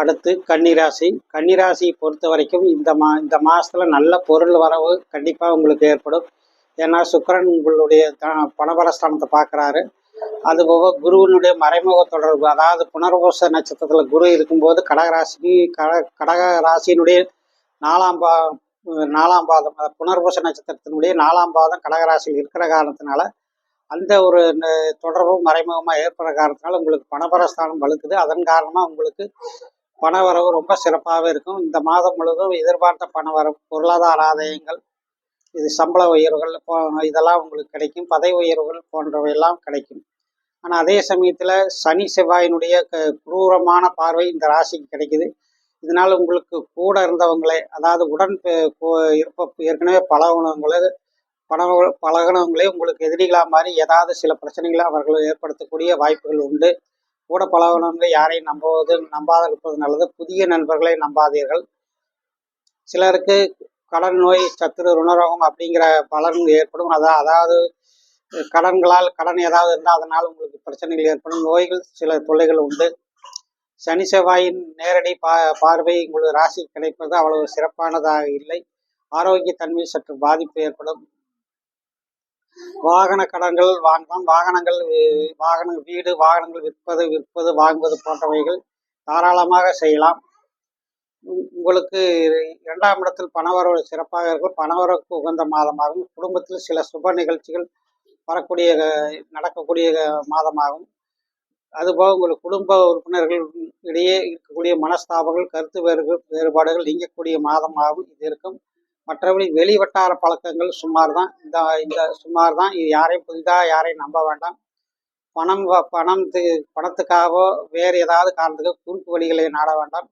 அடுத்து கன்னிராசி. கன்னிராசியை பொறுத்த வரைக்கும் இந்த மாதத்தில் நல்ல பொருள் வரவு கண்டிப்பாக உங்களுக்கு ஏற்படும். ஏன்னா சுக்கிரன் உங்களுடைய பணபரஸ்தானத்தை பார்க்குறாரு. அதுபோக குருவினுடைய மறைமுக தொடர்பு, அதாவது புனர்பூச நட்சத்திரத்தில் குரு இருக்கும்போது கடக ராசியினுடைய நாலாம் பாதம், புனர்பூச நட்சத்திரத்தினுடைய 4ஆம் பாதம் கடகராசியில் இருக்கிற காரணத்தினால அந்த ஒரு தொடர்பும் மறைமுகமாக ஏற்படுற காரணத்தினால உங்களுக்கு பணபரஸ்தானம் வலுக்குது. அதன் காரணமாக உங்களுக்கு பணவரவு ரொம்ப சிறப்பாகவே இருக்கும். இந்த மாதம் முழுவதும் எதிர்பார்த்த பணவரவு, பொருளாதார ஆதாயங்கள், இது சம்பள உயர்வுகள் இதெல்லாம் உங்களுக்கு கிடைக்கும். பதவி உயர்வுகள் போன்றவையெல்லாம் கிடைக்கும். ஆனால் அதே சமயத்தில் சனி செவ்வாயினுடைய குரூரமான பார்வை இந்த ராசிக்கு கிடைக்குது. இதனால் உங்களுக்கு கூட இருந்தவங்களே, அதாவது ஏற்கனவே பழகினவங்களே உங்களுக்கு எதிரிகளாக மாதிரி ஏதாவது சில பிரச்சனைகளை அவர்கள் ஏற்படுத்தக்கூடிய வாய்ப்புகள் உண்டு. கூட பழகினவங்க யாரையும் நம்பாத இருப்பது நல்லது. புதிய நண்பர்களை நம்பாதீர்கள். சிலருக்கு கடன் நோய், சத்துரு, ருணரோகம் அப்படிங்கிற பலன்கள் ஏற்படும். அதாவது கடன் ஏதாவது இருந்தால் அதனால் உங்களுக்கு பிரச்சனைகள் ஏற்படும். நோய்கள், சில தொல்லைகள் உண்டு. சனி செவ்வாயின் நேரடி பார்வை உங்களுக்கு ராசி கிடைப்பது அவ்வளவு சிறப்பானதாக இல்லை. ஆரோக்கியத்தன்மை சற்று பாதிப்பு ஏற்படும். வாகன கடன்கள் வாங்கலாம். வீடு, வாகனங்கள் விற்பது வாங்குவது போன்றவைகள் தாராளமாக செய்யலாம். உங்களுக்கு 2ஆம் இடத்தில் பணவரவு சிறப்பாக இருக்கும். பணவரவுக்கு உகந்த மாதமாகும். குடும்பத்தில் சில சுப நிகழ்ச்சிகள் நடக்கக்கூடிய மாதமாகும். அதுபோக உங்கள் குடும்ப உறுப்பினர்கள் இடையே இருக்கக்கூடிய மனஸ்தாபங்கள், கருத்து வேறுபாடுகள் நீங்கக்கூடிய மாதமாகவும் இது இருக்கும். மற்றபடி வெளிவட்டார பழக்கங்கள் சுமார் தான். இது யாரையும் நம்ப வேண்டாம். பணத்துக்காகவோ வேறு ஏதாவது காரணத்துக்கு குறுக்கு வழிகளை நாட வேண்டாம்.